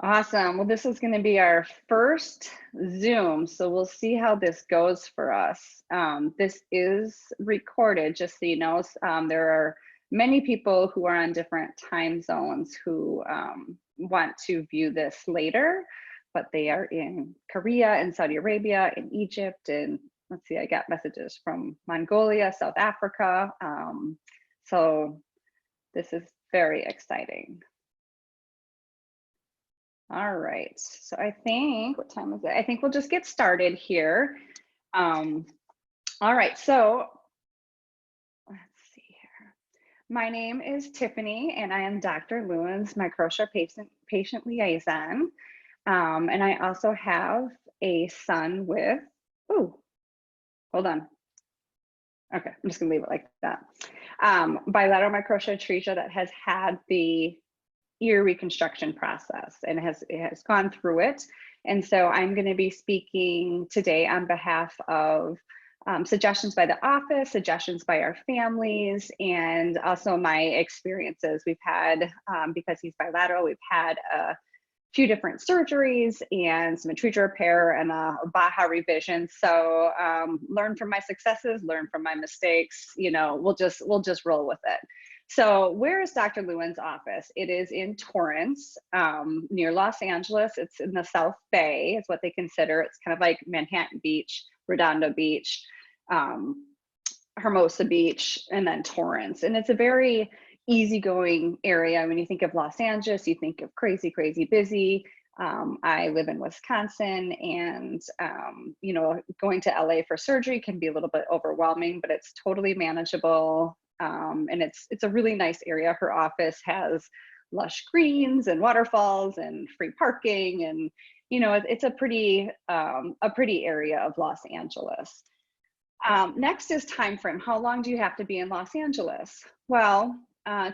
Awesome. Well, this is going to be our first Zoom, so we'll see how this goes for us. This is recorded, just so you know. There are many people who are on different time zones who want to view this later, but they are in Korea and Saudi Arabia, in Egypt, and let's see, I got messages from Mongolia, South Africa. So this is very exciting. All right, so I think, what time is it? I think we'll just get started here. All right, so let's see here. My name is Tiffany, and I am Dr. Lewin's Microtia patient liaison. And I also have a son with, oh, hold on. Okay, I'm just gonna leave it like that. Bilateral Microtia Atresia that has had the ear reconstruction process and it has gone through it. And so I'm going to be speaking today on behalf of suggestions by the office, suggestions by our families, and also my experiences. We've had, because he's bilateral, we've had a few different surgeries and some Atresia repair and a Baha revision. So learn from my successes, learn from my mistakes, you know, we'll just roll with it. So where is Dr. Lewin's office? It is in Torrance, near Los Angeles. It's in the South Bay, is what they consider. It's kind of like Manhattan Beach, Redondo Beach, Hermosa Beach, and then Torrance. And it's a very easygoing area. When you think of Los Angeles, you think of crazy, crazy busy. I live in Wisconsin, and you know, going to LA for surgery can be a little bit overwhelming, but it's totally manageable. And it's a really nice area. Her office has lush greens and waterfalls and free parking, and you know, it's a pretty area of Los Angeles. Next is time frame. How long do you have to be in Los Angeles? Well,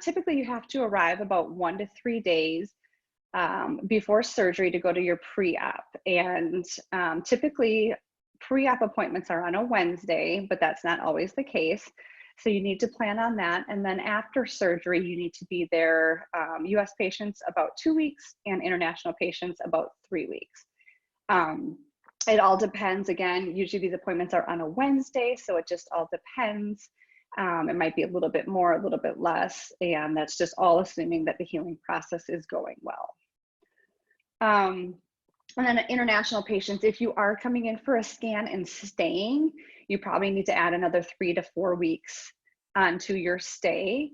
typically you have to arrive about 1 to 3 days before surgery to go to your pre-op. And typically pre-op appointments are on a Wednesday, but that's not always the case. So you need to plan on that. And then after surgery, you need to be there, US patients about 2 weeks and international patients about 3 weeks. It all depends. Again, usually these appointments are on a Wednesday, so it just all depends. It might be a little bit more, a little bit less, and that's just all assuming that the healing process is going well. And then international patients, if you are coming in for a scan and staying, you probably need to add another 3 to 4 weeks onto your stay.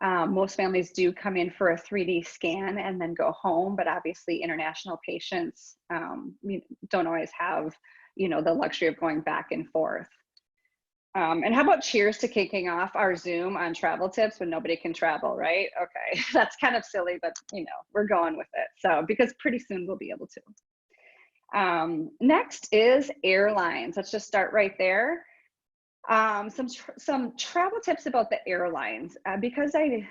Most families do come in for a 3D scan and then go home, but obviously international patients don't always have, you know, the luxury of going back and forth. And how about cheers to kicking off our Zoom on travel tips when nobody can travel, right? Okay, that's kind of silly, but you know, we're going with it. So, because pretty soon we'll be able to. Next is airlines. Let's just start right there. Some travel tips about the airlines. Because I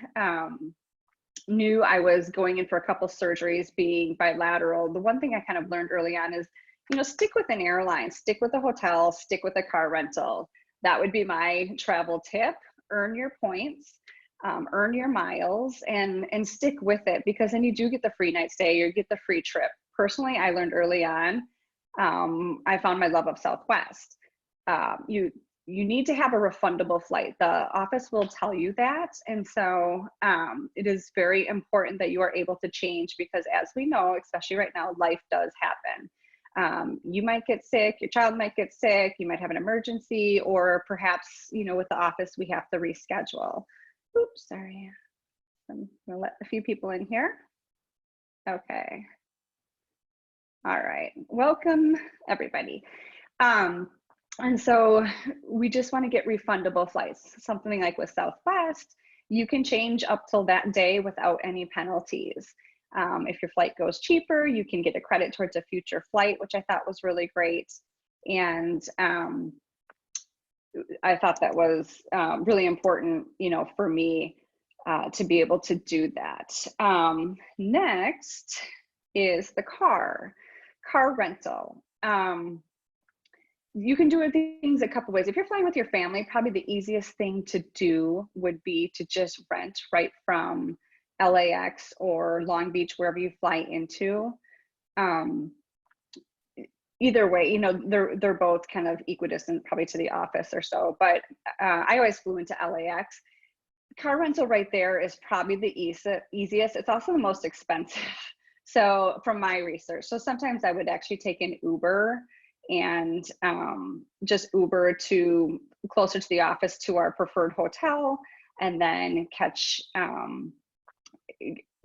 knew I was going in for a couple surgeries being bilateral, the one thing I kind of learned early on is, you know, stick with an airline, stick with a hotel, stick with a car rental. That would be my travel tip. Earn your points, earn your miles, and stick with it, because then you do get the free night stay, you get the free trip. Personally, I learned early on, I found my love of Southwest. You need to have a refundable flight. The office will tell you that. And so it is very important that you are able to change, because as we know, especially right now, life does happen. You might get sick, your child might get sick, you might have an emergency, or perhaps, you know, with the office, we have to reschedule. Oops, sorry. I'm gonna let a few people in here. Okay. All right, welcome everybody. And so we just want to get refundable flights. Something like with Southwest, you can change up till that day without any penalties. If your flight goes cheaper, you can get a credit towards a future flight, which I thought was really great. And I thought that was really important, you know, for me to be able to do that. Next is the car rental. You can do things a couple ways. If you're flying with your family, probably the easiest thing to do would be to just rent right from LAX or Long Beach, wherever you fly into. Either way, you know, they're both kind of equidistant probably to the office or so, but I always flew into LAX. Car rental right there is probably the easiest. It's also the most expensive. So from my research, so sometimes I would actually take an Uber and just Uber to closer to the office to our preferred hotel, and then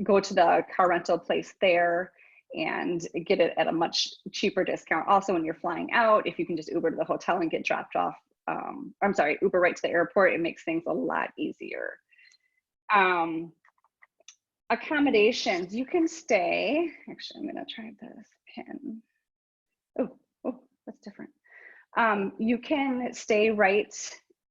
go to the car rental place there and get it at a much cheaper discount. Also, when you're flying out, if you can just Uber to the hotel and get dropped off, I'm sorry, Uber right to the airport, it makes things a lot easier. Accommodations, you can stay, actually, I'm gonna try this pen. Oh, that's different. You can stay right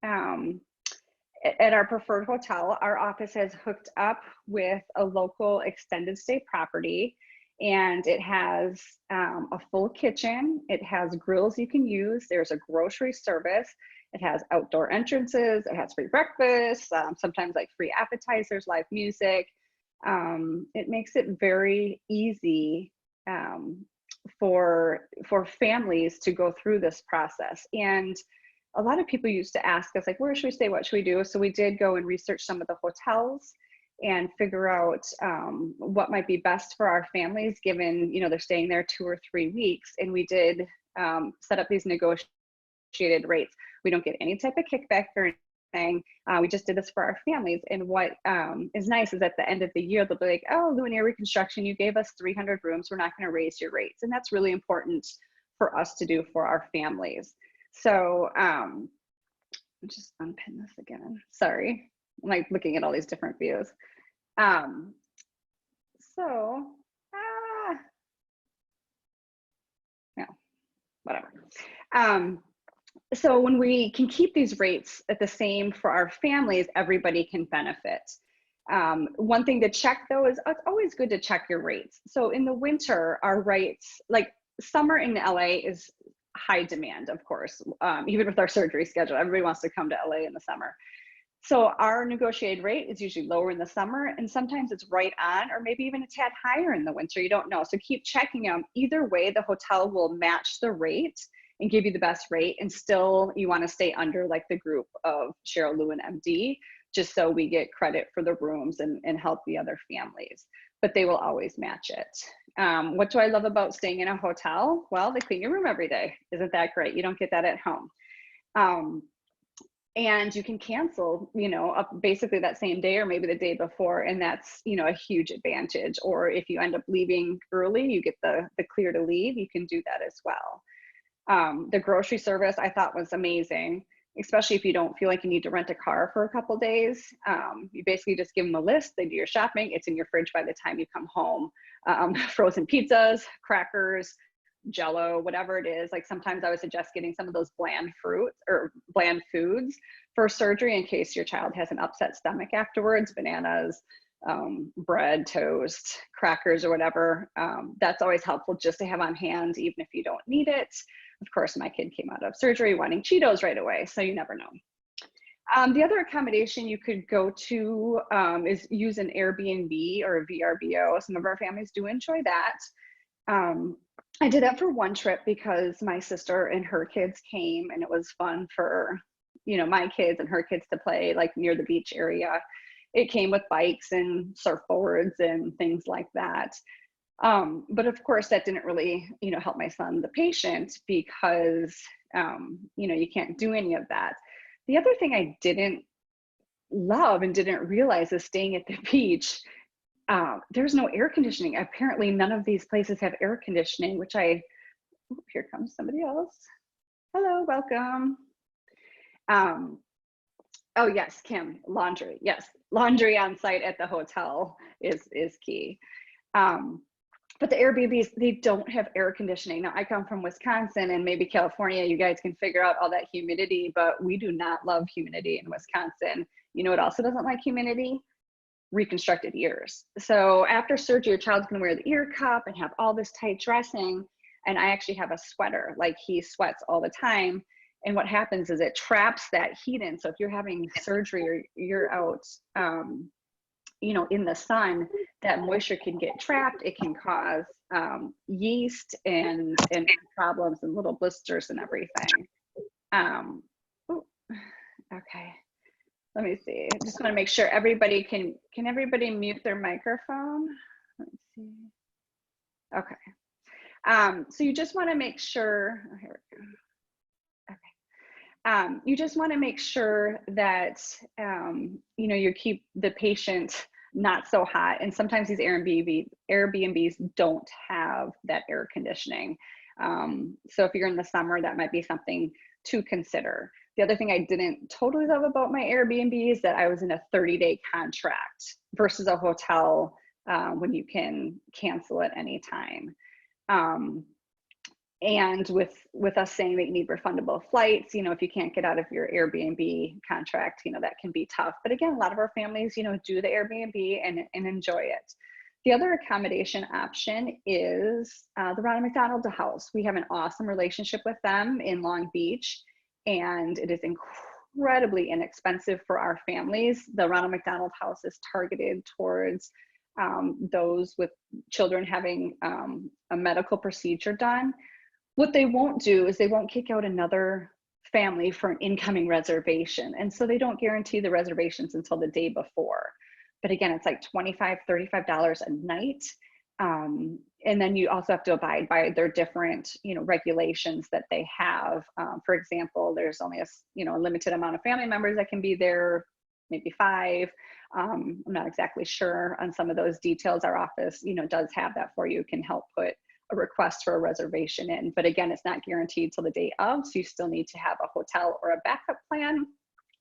at our preferred hotel. Our office has hooked up with a local extended stay property, and it has a full kitchen. It has grills you can use. There's a grocery service. It has outdoor entrances. It has free breakfast, sometimes like free appetizers, live music. It makes it very easy for families to go through this process. And a lot of people used to ask us, like, where should we stay? What should we do? So we did go and research some of the hotels and figure out what might be best for our families, given, you know, they're staying there 2 or 3 weeks. And we did set up these negotiated rates. We don't get any type of kickback or anything. We just did this for our families. And what is nice is at the end of the year, they'll be like, oh, Lewin Ear Reconstruction, you gave us 300 rooms. We're not going to raise your rates. And that's really important for us to do for our families. So just unpin this again. Sorry, I'm like looking at all these different views. No, whatever. So when we can keep these rates at the same for our families, everybody can benefit. One thing to check though is it's always good to check your rates. So in the winter, our rates, like summer in LA is high demand, of course, even with our surgery schedule, everybody wants to come to LA in the summer. So our negotiated rate is usually lower in the summer, and sometimes it's right on, or maybe even a tad higher in the winter, you don't know. So keep checking them. Either way, the hotel will match the rate and give you the best rate, and still you want to stay under like the group of Cheryl Lewin MD, just so we get credit for the rooms and help the other families, but they will always match it. What do I love about staying in a hotel? Well, they clean your room every day. Isn't that great? You don't get that at home. And you can cancel, you know, basically that same day or maybe the day before, and that's, you know, a huge advantage. Or if you end up leaving early, you get the clear to leave, you can do that as well. The grocery service I thought was amazing, especially if you don't feel like you need to rent a car for a couple days. You basically just give them a list, they do your shopping, it's in your fridge by the time you come home. Frozen pizzas, crackers, Jello, whatever it is. Like sometimes I would suggest getting some of those bland fruits or bland foods for surgery in case your child has an upset stomach afterwards, bananas, bread, toast, crackers, or whatever. That's always helpful just to have on hand, even if you don't need it. Of course, my kid came out of surgery wanting Cheetos right away, so you never know. The other accommodation you could go to is use an Airbnb or a VRBO. Some of our families do enjoy that. I did that for one trip because my sister and her kids came, and it was fun for, you know, my kids and her kids to play like near the beach area. It came with bikes and surfboards and things like that. But of course that didn't really, you know, help my son, the patient, because, you know, you can't do any of that. The other thing I didn't love and didn't realize is staying at the beach. There's no air conditioning. Apparently none of these places have air conditioning, which here comes somebody else. Hello, welcome. Oh yes, Kim, laundry. Yes, laundry on site at the hotel is key. But the Airbnbs, they don't have air conditioning. Now I come from Wisconsin and maybe California, you guys can figure out all that humidity, but we do not love humidity in Wisconsin. You know what also doesn't like humidity? Reconstructed ears. So after surgery, your child's gonna wear the ear cup and have all this tight dressing. And I actually have a sweater, like he sweats all the time. And what happens is it traps that heat in. So if you're having surgery or you're out in the sun, that moisture can get trapped. It can cause yeast and problems and little blisters and everything. Ooh, okay, let me see. I just want to make sure everybody can everybody mute their microphone? Let's see. Okay. So you just want to make sure, oh, here we go. You just want to make sure that you keep the patient not so hot. And sometimes these Airbnbs don't have that air conditioning. So if you're in the summer, that might be something to consider. The other thing I didn't totally love about my Airbnb is that I was in a 30-day contract versus a hotel when you can cancel at any time. And with us saying that you need refundable flights, if you can't get out of your Airbnb contract, that can be tough. But again, a lot of our families, do the Airbnb and enjoy it. The other accommodation option is the Ronald McDonald House. We have an awesome relationship with them in Long Beach, and it is incredibly inexpensive for our families. The Ronald McDonald House is targeted towards those with children having a medical procedure done. What they won't do is they won't kick out another family for an incoming reservation. And so they don't guarantee the reservations until the day before. But again, it's like $25, $35 a night. And then you also have to abide by their different, regulations that they have. For example, there's only a limited amount of family members that can be there, maybe 5. I'm not exactly sure on some of those details. Our office, does have that for you, can help put a request for a reservation in. But again, it's not guaranteed till the day of, so you still need to have a hotel or a backup plan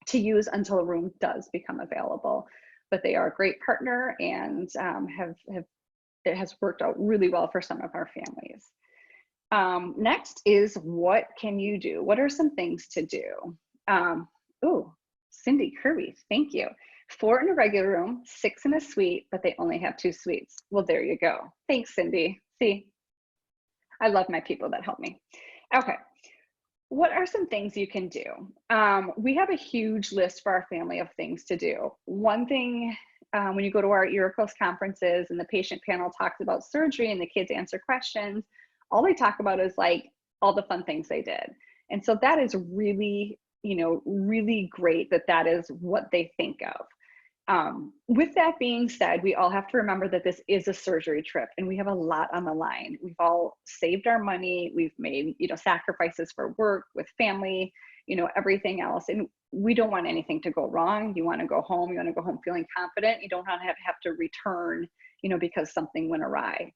to use until a room does become available. But they are a great partner, and it has worked out really well for some of our families. Next is, what can you do? What are some things to do? Cindy Kirby, thank you. 4 in a regular room, 6 in a suite, but they only have 2 suites. Well, there you go. Thanks, Cindy. See, I love my people that help me. Okay, what are some things you can do? We have a huge list for our family of things to do. One thing, when you go to our ERCOS conferences and the patient panel talks about surgery and the kids answer questions, all they talk about is like all the fun things they did. And so that is really, really great that is what they think of. With that being said, we all have to remember that this is a surgery trip and we have a lot on the line. We've all saved our money. We've made, sacrifices for work, with family, everything else. And we don't want anything to go wrong. You want to go home. You want to go home feeling confident. You don't want to have to return, because something went awry.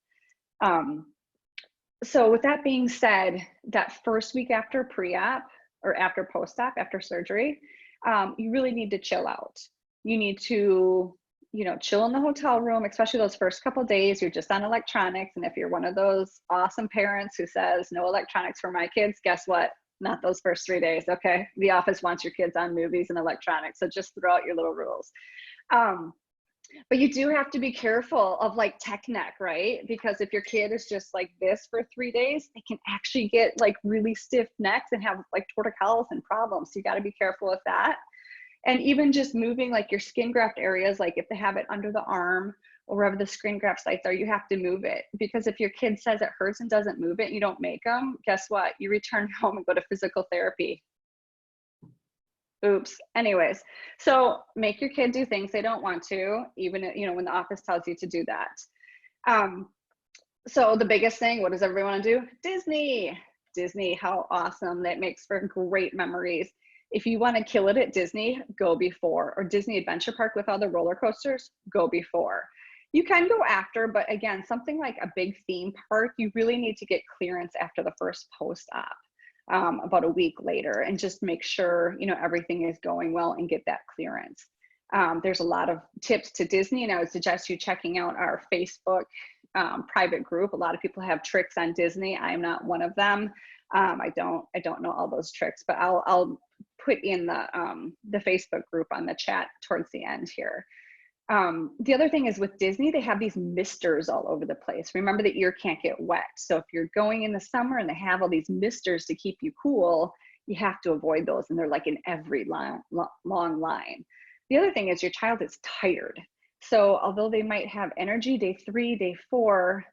So with that being said, that first week after pre-op or after post-op, after surgery, you really need to chill out. You need to, chill in the hotel room, especially those first couple of days. You're just on electronics. And if you're one of those awesome parents who says no electronics for my kids, guess what? Not those first 3 days, okay? The office wants your kids on movies and electronics. So just throw out your little rules. But you do have to be careful of like tech neck, right? Because if your kid is just like this for 3 days, they can actually get like really stiff necks and have like torticollis and problems. So you got to be careful with that. And even just moving like your skin graft areas, like if they have it under the arm or wherever the skin graft sites are, you have to move it. Because if your kid says it hurts and doesn't move it and you don't make them, guess what? You return home and go to physical therapy. Oops. Anyways, so make your kid do things they don't want to, even, when the office tells you to do that. So the biggest thing, what does everyone want to do? Disney, how awesome. That makes for great memories. If you want to kill it at Disney, go before. Or Disney Adventure Park with all the roller coasters, go before. You can go after, but again, something like a big theme park, you really need to get clearance after the first post-op, about a week later, and just make sure, everything is going well and get that clearance. There's a lot of tips to Disney, and I would suggest you checking out our Facebook private group. A lot of people have tricks on Disney. I am not one of them. I don't know all those tricks, but I'll put in the Facebook group on the chat towards the end here. The other thing is with Disney, they have these misters all over the place. Remember, the ear can't get wet. So if you're going in the summer and they have all these misters to keep you cool, you have to avoid those. And they're like in every long line. The other thing is your child is tired. So although they might have energy day 3, day 4,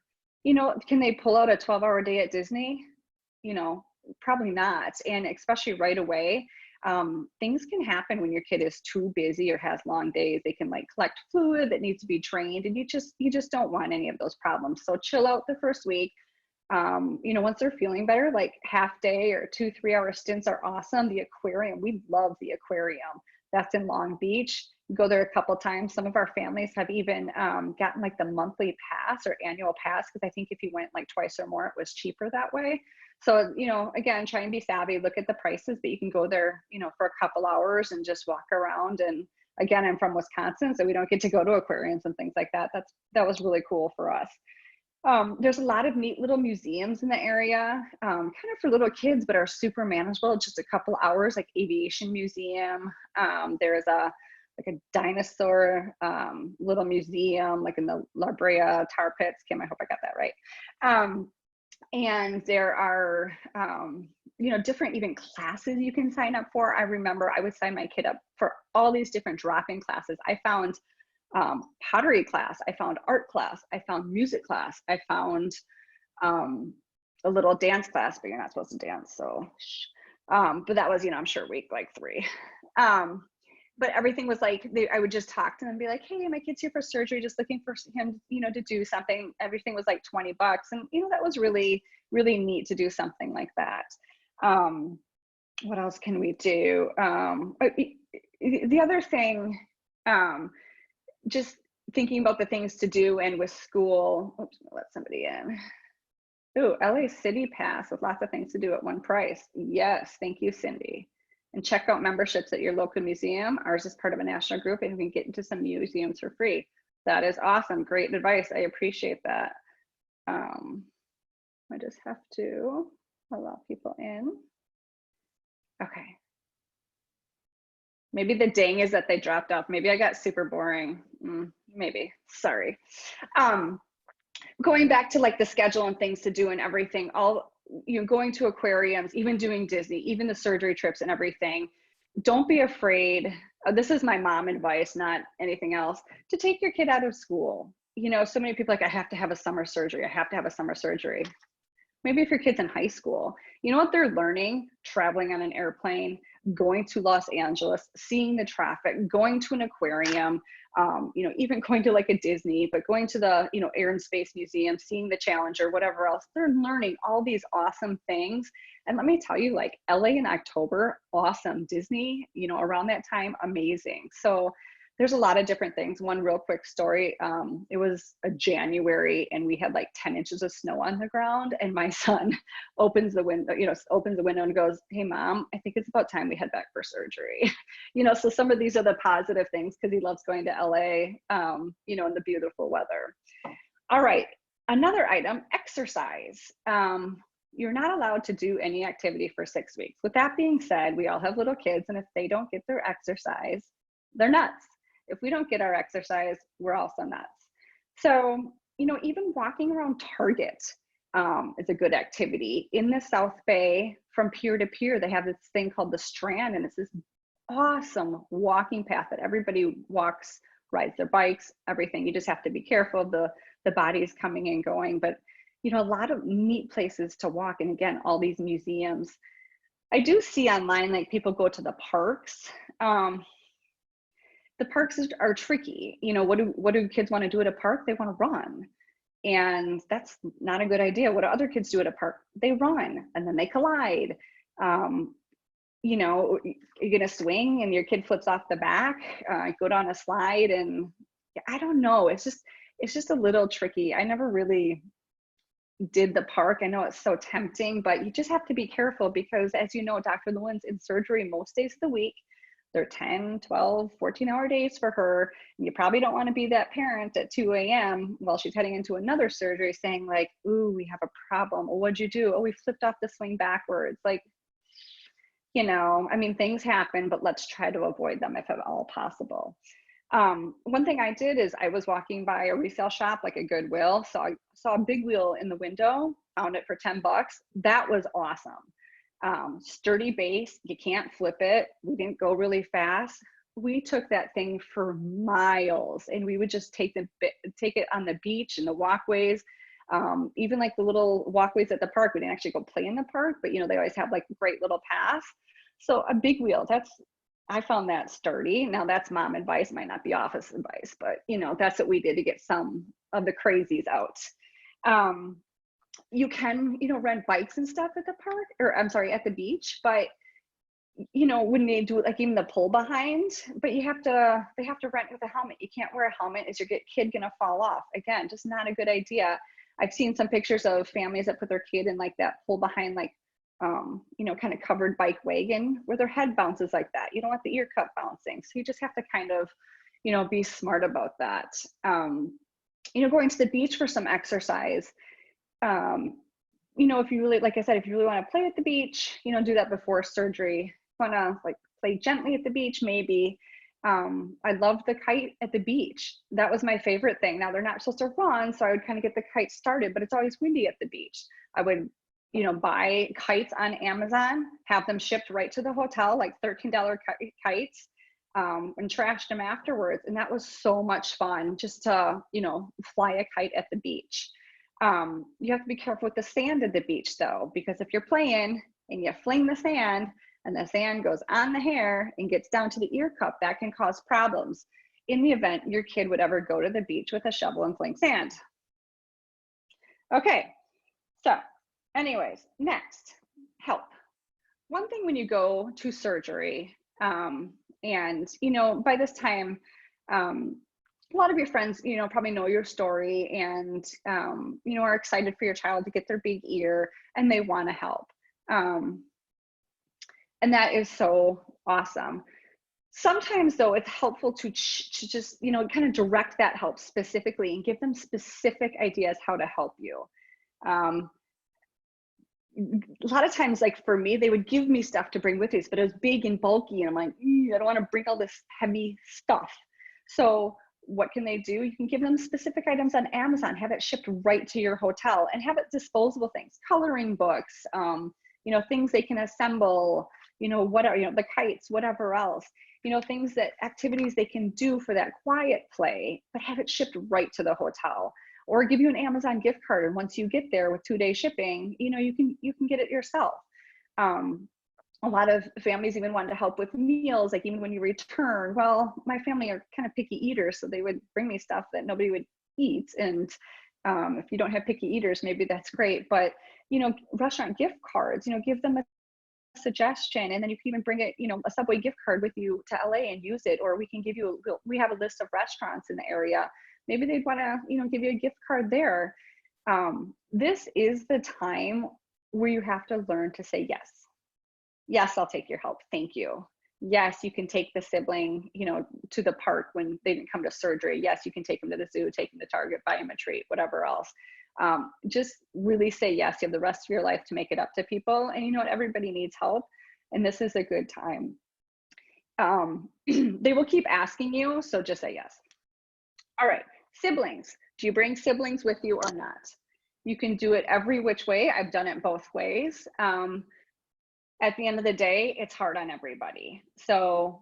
you know, can they pull out a 12-hour day at Disney? You know, probably not. And especially right away, things can happen when your kid is too busy or has long days. They can like collect fluid that needs to be drained, and you just don't want any of those problems. So chill out the first week. You know, once they're feeling better, like half day or 2-3 hour stints are awesome. The aquarium, we love the aquarium. That's in Long Beach. Go there a couple times. Some of our families have even gotten like the monthly pass or annual pass, because I think if you went like twice or more, it was cheaper that way. So, you know, again, try and be savvy, look at the prices, but you can go there, you know, for a couple hours and just walk around. And again, I'm from Wisconsin, so we don't get to go to aquariums and things like that. That was really cool for us. There's a lot of neat little museums in the area, kind of for little kids, but are super manageable, just a couple hours, like Aviation Museum. There's like a dinosaur little museum, like in the La Brea tar pits. Kim, I hope I got that right. And there are, you know, different even classes you can sign up for. I remember I would sign my kid up for all these different drop-in classes. I found pottery class, I found art class, I found music class, I found a little dance class, but you're not supposed to dance, so but that was, you know, I'm sure week like 3. But everything was like, I would just talk to them and be like, hey, my kid's here for surgery, just looking for him, you know, to do something. Everything was like $20, and you know, that was really, really neat to do something like that. What else can we do? The other thing, just thinking about the things to do, and with school, oops, I'll let somebody in. Ooh, LA City Pass with lots of things to do at one price. Yes, thank you, Cindy. And check out memberships at your local museum. Ours is part of a national group, and you can get into some museums for free. That is awesome, great advice, I appreciate that. I just have to allow people in. Okay. Maybe the ding is that they dropped off. Maybe I got super boring. Maybe, sorry. Going back to like the schedule and things to do and everything, all, you know, going to aquariums, even doing Disney, even the surgery trips and everything. Don't be afraid. This is my mom advice, not anything else, to take your kid out of school. You know, so many people like, I have to have a summer surgery. I have to have a summer surgery. Maybe if your kid's in high school, you know what they're learning? Traveling on an airplane, going to Los Angeles, seeing the traffic, going to an aquarium, you know, even going to like a Disney, but going to the, you know, Air and Space Museum, seeing the Challenger, whatever else. They're learning all these awesome things. And let me tell you, like LA in October, awesome. Disney, you know, around that time, amazing. So there's a lot of different things. One real quick story. It was a January and we had like 10 inches of snow on the ground, and my son opens the window, you know, opens the window and goes, hey mom, I think it's about time we head back for surgery. You know, so some of these are the positive things, because he loves going to LA, you know, in the beautiful weather. All right, another item, exercise. You're not allowed to do any activity for 6 weeks. With that being said, we all have little kids, and if they don't get their exercise, they're nuts. If we don't get our exercise, we're also nuts. So, you know, even walking around Target is a good activity. In the South Bay, from pier to pier, they have this thing called the Strand, and it's this awesome walking path that everybody walks, rides their bikes, everything. You just have to be careful of the bodies coming and going. But, you know, a lot of neat places to walk. And again, all these museums. I do see online, like people go to the parks. The parks are tricky. You know, what do kids want to do at a park? They want to run. And that's not a good idea. What do other kids do at a park? They run and then they collide. You know, you're gonna swing and your kid flips off the back, go down a slide, and I don't know. It's just a little tricky. I never really did the park. I know it's so tempting, but you just have to be careful, because as you know, Dr. Lewin's in surgery most days of the week. They're 10, 12, 14-hour days for her. And you probably don't want to be that parent at 2 a.m. while she's heading into another surgery saying like, ooh, we have a problem. Well, what'd you do? Oh, we flipped off the swing backwards. Like, you know, I mean, things happen, but let's try to avoid them if at all possible. One thing I did is I was walking by a resale shop, like a Goodwill. So I saw a big wheel in the window, found it for $10. That was awesome. Sturdy base, you can't flip it. We didn't go really fast. we took that thing for miles, and we would just take it on the beach and the walkways, even like the little walkways at the park. We didn't actually go play in the park, but you know, they always have like great little paths. So a big wheel, I found that sturdy. Now that's mom advice, might not be office advice, but you know, that's what we did to get some of the crazies out. You can, you know, rent bikes and stuff at the park, or I'm sorry, at the beach, but you know, when they do like even the pull behind, but they have to rent with a helmet. You can't wear a helmet. Is your kid gonna fall off? Again, just not a good idea. I've seen some pictures of families that put their kid in like that pull behind, like, you know, kind of covered bike wagon where their head bounces like that. You don't want the ear cup bouncing. So you just have to kind of, you know, be smart about that. You know, going to the beach for some exercise. You know, if you really, like I said, if you really want to play at the beach, you know, do that before surgery. Want to like play gently at the beach, maybe. I loved the kite at the beach. That was my favorite thing. Now they're not supposed to run, so I would kind of get the kite started, but it's always windy at the beach. I would, you know, buy kites on Amazon, have them shipped right to the hotel, like $13 kites, and trashed them afterwards. And that was so much fun, just to, you know, fly a kite at the beach. You have to be careful with the sand at the beach though, because if you're playing and you fling the sand and the sand goes on the hair and gets down to the ear cup, that can cause problems in the event your kid would ever go to the beach with a shovel and fling sand. Okay, so anyways, next, help. One thing when you go to surgery, and you know, by this time, a lot of your friends, you know, probably know your story and, you know, are excited for your child to get their big ear and they want to help. And that is so awesome. Sometimes though, it's helpful to just, you know, kind of direct that help specifically and give them specific ideas how to help you. A lot of times, like for me, they would give me stuff to bring with us, but it was big and bulky. And I'm like, I don't want to bring all this heavy stuff. So what can they do? You can give them specific items on Amazon, have it shipped right to your hotel, and have it disposable things, coloring books, you know, things they can assemble, you know, whatever, you know, the kites, whatever else, you know, things that activities they can do for that quiet play, but have it shipped right to the hotel, or give you an Amazon gift card. And once you get there with 2-day shipping, you know, you can get it yourself. A lot of families even wanted to help with meals, like even when you return. Well, my family are kind of picky eaters, so they would bring me stuff that nobody would eat. And if you don't have picky eaters, maybe that's great. But, you know, restaurant gift cards, you know, give them a suggestion, and then you can even bring it, you know, a Subway gift card with you to LA and use it. Or we can give you, we have a list of restaurants in the area. Maybe they'd want to, you know, give you a gift card there. This is the time where you have to learn to say yes. Yes, I'll take your help. Thank you. Yes, you can take the sibling, you know, to the park when they didn't come to surgery. Yes, you can take them to the zoo, take them to Target, buy them a treat, whatever else. Just really say yes. You have the rest of your life to make it up to people. And you know what? Everybody needs help. And this is a good time. They will keep asking you, so just say yes. All right, siblings. Do you bring siblings with you or not? You can do it every which way. I've done it both ways. At the end of the day, it's hard on everybody. So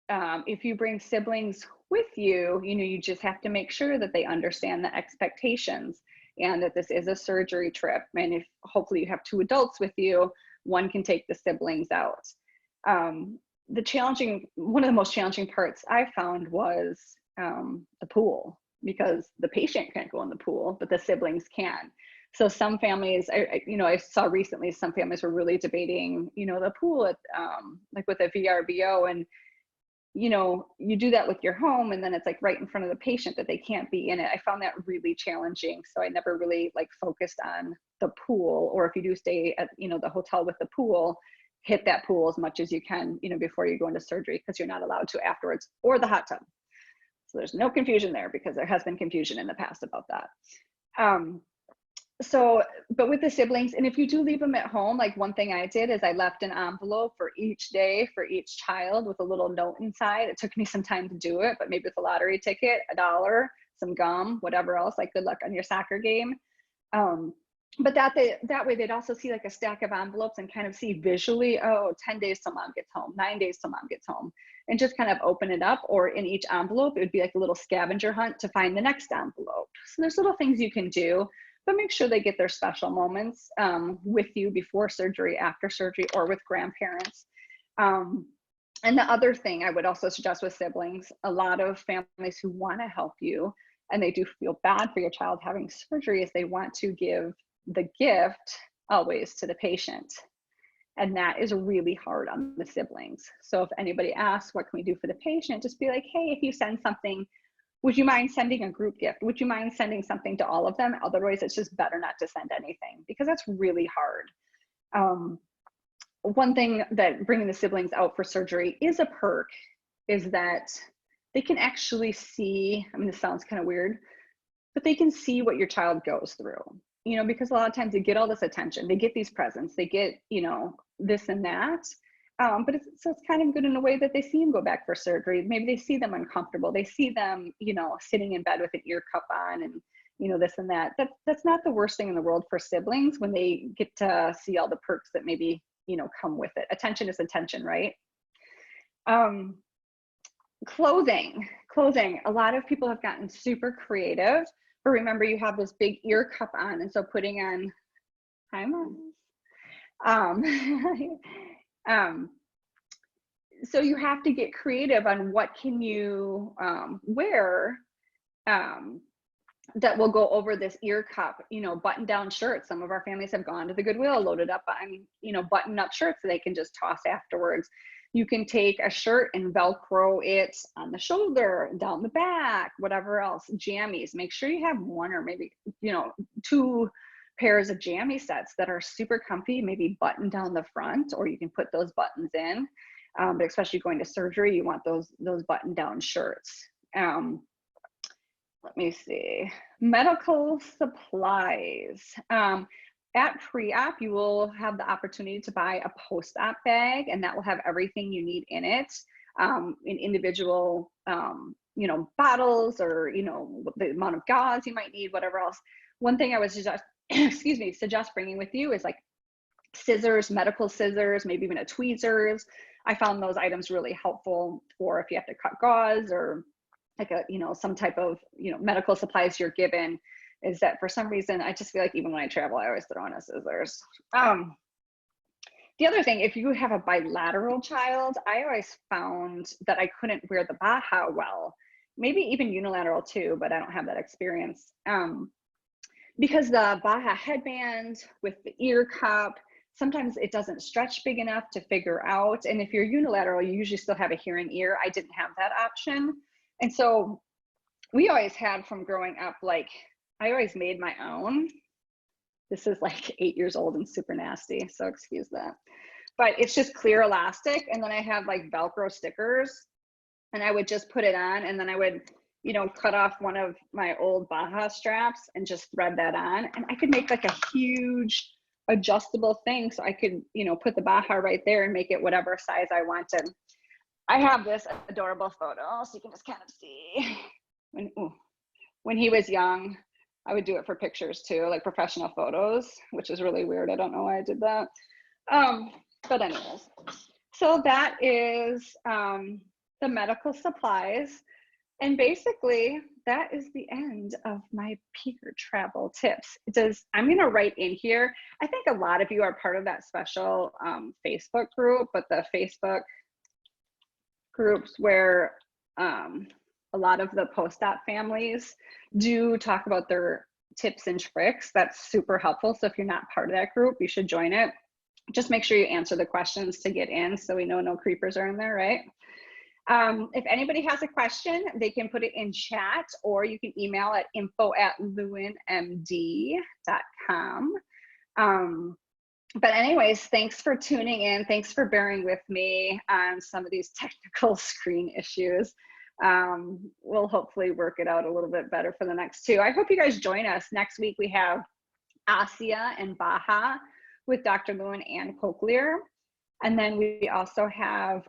if you bring siblings with you, you know, you just have to make sure that they understand the expectations and that this is a surgery trip. And if hopefully you have 2 adults with you, one can take the siblings out. One of the most challenging parts I found was the pool, because the patient can't go in the pool, but the siblings can. So some families, you know, I saw recently, some families were really debating, you know, the pool at, like with a VRBO, and, you know, you do that with your home and then it's like right in front of the patient that they can't be in it. I found that really challenging. So I never really like focused on the pool, or if you do stay at, you know, the hotel with the pool, hit that pool as much as you can, you know, before you go into surgery, because you're not allowed to afterwards, or the hot tub. So there's no confusion there, because there has been confusion in the past about that. So, but with the siblings, and if you do leave them at home, like one thing I did is I left an envelope for each day for each child with a little note inside. It took me some time to do it, but maybe with a lottery ticket, $1, some gum, whatever else, like good luck on your soccer game. but that way they'd also see like a stack of envelopes and kind of see visually, oh, 10 days till mom gets home, 9 days till mom gets home, and just kind of open it up. Or in each envelope, it would be like a little scavenger hunt to find the next envelope. So there's little things you can do, but make sure they get their special moments with you before surgery, after surgery, or with grandparents. And the other thing I would also suggest with siblings, a lot of families who want to help you and they do feel bad for your child having surgery, is they want to give the gift always to the patient. And that is really hard on the siblings. So if anybody asks, what can we do for the patient? Just be like, hey, if you send something, would you mind sending a group gift? Would you mind sending something to all of them? Otherwise, it's just better not to send anything, because that's really hard. One thing that bringing the siblings out for surgery is a perk, is that they can actually see, I mean, this sounds kind of weird, but they can see what your child goes through, you know, because a lot of times they get all this attention, they get these presents, they get, you know, this and that. But so it's kind of good in a way that they see them go back for surgery. Maybe they see them uncomfortable. They see them, you know, sitting in bed with an ear cup on and, you know, this and that. That's not the worst thing in the world for siblings when they get to see all the perks that maybe, you know, come with it. Attention is attention, right? Clothing. A lot of people have gotten super creative, but remember you have this big ear cup on, and so putting on, hi mom. So you have to get creative on what can you wear that will go over this ear cup, you know, button down shirts. Some of our families have gone to the Goodwill, loaded up on, you know, button up shirts that they can just toss afterwards. You can take a shirt and Velcro it on the shoulder, down the back, whatever else. Jammies, make sure you have one or maybe, you know, 2 pairs of jammy sets that are super comfy, maybe button down the front, or you can put those buttons in. But especially going to surgery, you want those button down shirts. Let me see, medical supplies. At pre-op, you will have the opportunity to buy a post-op bag, and that will have everything you need in it, in individual, you know, bottles, or, you know, the amount of gauze you might need, whatever else. One thing I would suggest, suggest bringing with you is like scissors, medical scissors, maybe even a tweezers. I found those items really helpful for if you have to cut gauze, or like a, you know, some type of, you know, medical supplies you're given. Is that for some reason, I just feel like even when I travel, I always throw in a scissors. The other thing, if you have a bilateral child, I always found that I couldn't wear the Baja well, maybe even unilateral too, but I don't have that experience. Because the Baja headband with the ear cup, sometimes it doesn't stretch big enough to figure out. And if you're unilateral, you usually still have a hearing ear. I didn't have that option. And so we always had, from growing up, like, I always made my own. This is like 8 years old and super nasty, so excuse that. But it's just clear elastic, and then I have like Velcro stickers, and I would just put it on, and then I would, you know, cut off one of my old Baja straps and just thread that on, and I could make like a huge adjustable thing, so I could, you know, put the Baja right there and make it whatever size I wanted. I have this adorable photo, so you can just kind of see when he was young. I would do it for pictures too, like professional photos, which is really weird. I don't know why I did that. But anyways, so that is the medical supplies. And basically that is the end of my PIER travel tips. I'm gonna write in here, I think a lot of you are part of that special Facebook group, but the Facebook groups where a lot of the post-op families do talk about their tips and tricks. That's super helpful. So if you're not part of that group, you should join it. Just make sure you answer the questions to get in, so we know no creepers are in there, right? If anybody has a question, they can put it in chat, or you can email at info@lewinmd.com. But anyways, thanks for tuning in. Thanks for bearing with me on some of these technical screen issues. We'll hopefully work it out a little bit better for the next 2. I hope you guys join us. Next week we have Asia and Baja with Dr. Lewin and Cochlear. And then we also have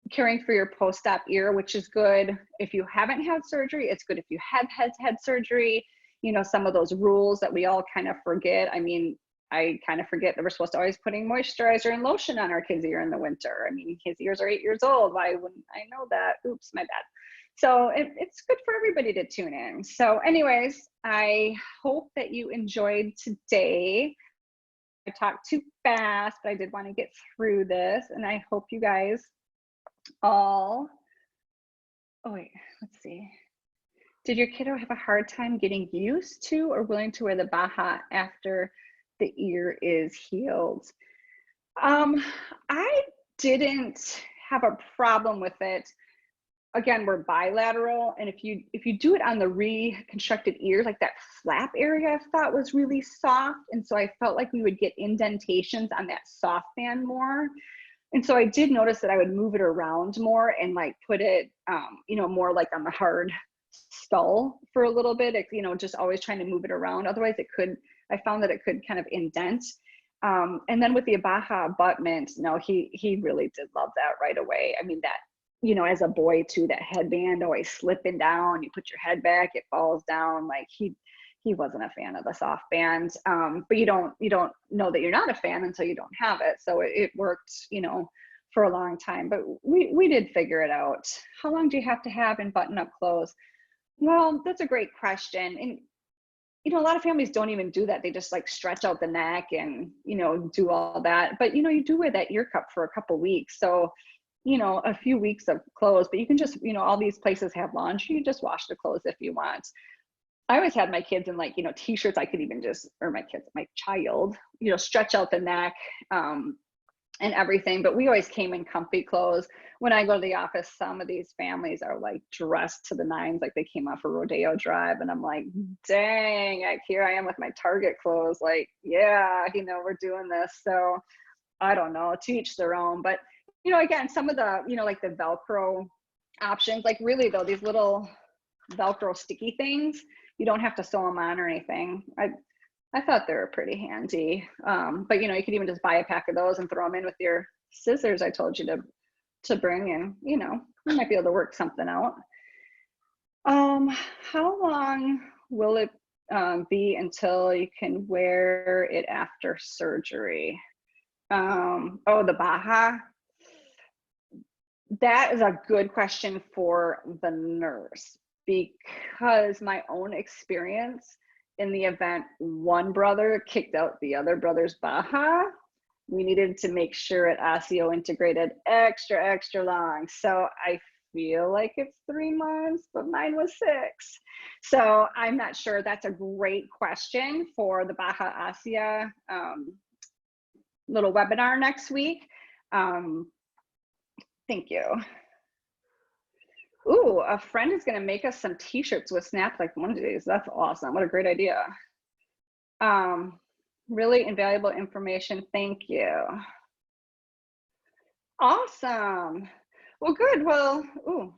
caring for your post-op ear, which is good if you haven't had surgery. It's good if you have had surgery. you know, some of those rules that we all kind of forget. I mean, I kind of forget that we're supposed to always putting moisturizer and lotion on our kids' ear in the winter. I mean, his ears are 8 years old. Why wouldn't I know that? Oops, my bad. So it's good for everybody to tune in. So anyways, I hope that you enjoyed today. I talked too fast, but I did want to get through this, and I hope you guys all, oh wait, let's see. Did your kiddo have a hard time getting used to or willing to wear the Baja after the ear is healed? I didn't have a problem with it. Again, we're bilateral, and if you do it on the reconstructed ears, like that flap area I thought was really soft, and so I felt like we would get indentations on that soft band more. And so I did notice that I would move it around more and like put it, you know, more like on the hard skull for a little bit, you know, just always trying to move it around. Otherwise I found that it could kind of indent. And then with the Baja abutment, no, he really did love that right away. I mean, that, you know, as a boy too, that headband always slipping down, you put your head back, it falls down. Like he wasn't a fan of the soft band. But you don't know that you're not a fan until you don't have it. So it worked, you know, for a long time, but we did figure it out. How long do you have to have in button up clothes? Well, that's a great question. And, you know, a lot of families don't even do that. They just like stretch out the neck and, you know, do all that. But, you know, you do wear that ear cup for a couple weeks. So, you know, a few weeks of clothes, but you can just, you know, all these places have laundry. You just wash the clothes if you want. I always had my kids in like, you know, t-shirts. I could even just, or my child, you know, stretch out the neck and everything. But we always came in comfy clothes. When I go to the office, some of these families are like dressed to the nines, like they came off a rodeo drive. And I'm like, dang, here I am with my Target clothes. Like, yeah, you know, we're doing this. So I don't know, to each their own. But, you know, again, some of the, you know, like the Velcro options, like really though, these little Velcro sticky things, you don't have to sew them on or anything. I thought they were pretty handy. But you know, you could even just buy a pack of those and throw them in with your scissors I told you to bring, and you know, you might be able to work something out. How long will it be until you can wear it after surgery? Oh, the Baja. That is a good question for the nurse, because my own experience, in the event one brother kicked out the other brother's Baja, we needed to make sure it osteo integrated extra long. So I feel like it's 3 months, but mine was 6. So I'm not sure. That's a great question for the Baja Ossia little webinar next week. Thank you. Ooh, a friend is going to make us some t-shirts with Snap like Mondays. That's awesome. What a great idea. Really invaluable information. Thank you. Awesome. Well, good. Well, ooh,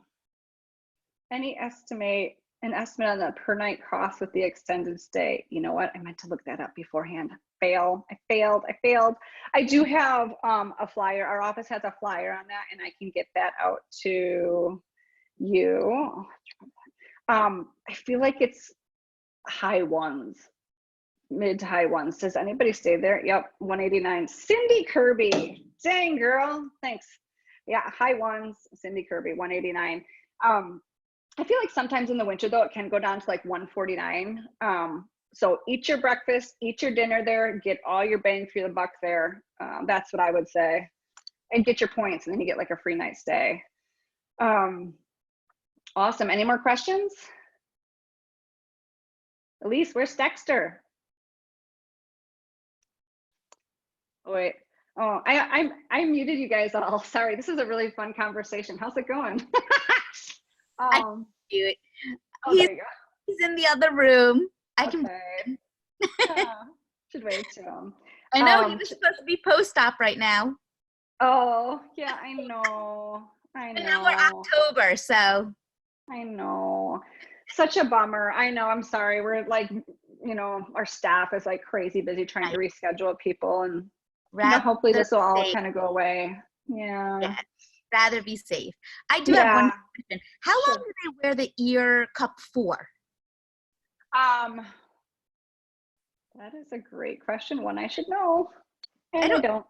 an estimate on the per night cost with the extended stay. You know what? I meant to look that up beforehand. I failed. I do have a flyer. Our office has a flyer on that, and I can get that out to you. I feel like it's high ones, mid to high ones. Does anybody stay there? Yep, 189. Cindy Kirby. Dang, girl. Thanks. Yeah, high ones, Cindy Kirby, 189. I feel like sometimes in the winter though, it can go down to like 149. So eat your breakfast, eat your dinner there, get all your bang for the buck there. That's what I would say. And get your points, and then you get like a free night stay. Awesome. Any more questions? Elise, where's Dexter? Oh, wait. Oh, I muted you guys all. Sorry. This is a really fun conversation. How's it going? I can do it. Oh, there you go. He's in the other room. I can. Should wave to him. I know he was supposed to be post-op right now. Oh, yeah, I know. And now we're October, so. I know. Such a bummer. I know. I'm sorry. We're like, you know, our staff is like crazy busy trying to reschedule people, and you know, hopefully this will all kind of go away. Yeah. Rather be safe. I do have one question. How long do they wear the ear cup for? That is a great question. One I should know. And I don't.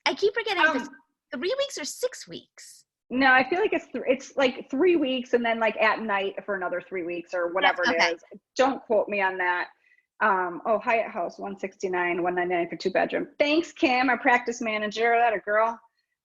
I keep forgetting if it's 3 weeks or 6 weeks. No, I feel like it's like 3 weeks and then like at night for another 3 weeks or whatever it is. Don't quote me on that. Oh, Hyatt House, 169, 199 for 2-bedroom. Thanks, Kim, our practice manager. That a girl.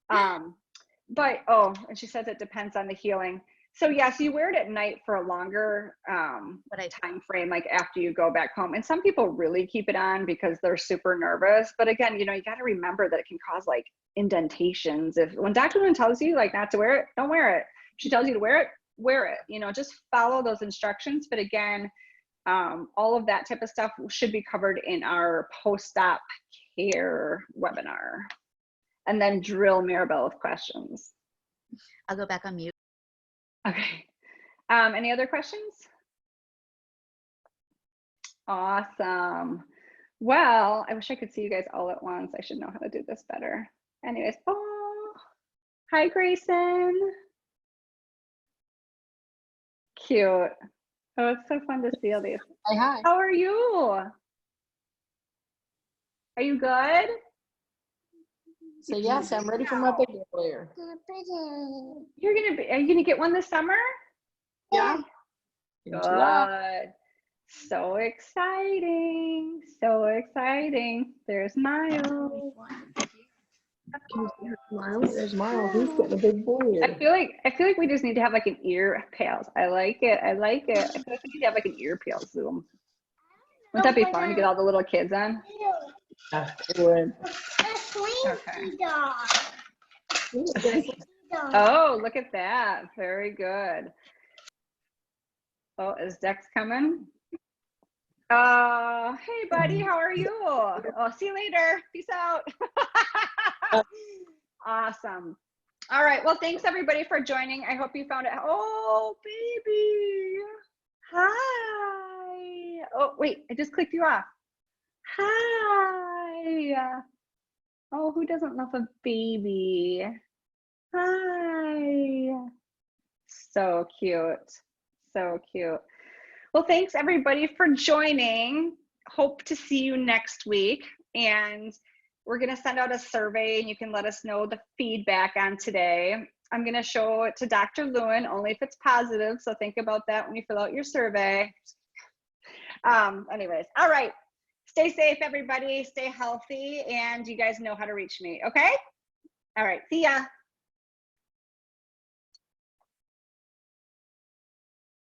But and she says it depends on the healing. So yes, you wear it at night for a longer time frame, like after you go back home. And some people really keep it on because they're super nervous. But again, you know, you got to remember that it can cause like indentations. When Dr. Lewin tells you like not to wear it, don't wear it. She tells you to wear it. You know, just follow those instructions. But again, all of that type of stuff should be covered in our post-op care webinar. And then drill Maribel with questions. I'll go back on mute. Okay. Any other questions? Awesome. Well, I wish I could see you guys all at once. I should know how to do this better. Anyways, hi, Grayson. Cute. Oh, it's so fun to see all these. Hi. How are you? Are you good? So yes, I'm ready for my big player. Are you gonna get one this summer? Yeah. Good. So exciting. So exciting. There's Miles. Miles, there's Miles. He's getting a big boy. I feel like we just need to have like an ear pals. I like it. I feel like we need to have like an ear pal Zoom. Wouldn't that be fun to get all the little kids on? Yeah, it would. Okay. Oh, look at that. Very good. Oh, is Dex coming? Hey buddy, how are you? Oh, see you later. Peace out. Awesome. All right. Well, thanks everybody for joining. I hope you found it. Oh, baby. Hi. Oh, wait, I just clicked you off. Hi. Oh, who doesn't love a baby? Hi. So cute. So cute. Well, thanks everybody for joining. Hope to see you next week. And we're going to send out a survey and you can let us know the feedback on today. I'm going to show it to Dr. Lewin only if it's positive. So think about that when you fill out your survey. Anyways, all right. Stay safe, everybody. Stay healthy. And you guys know how to reach me. Okay? All right. See ya.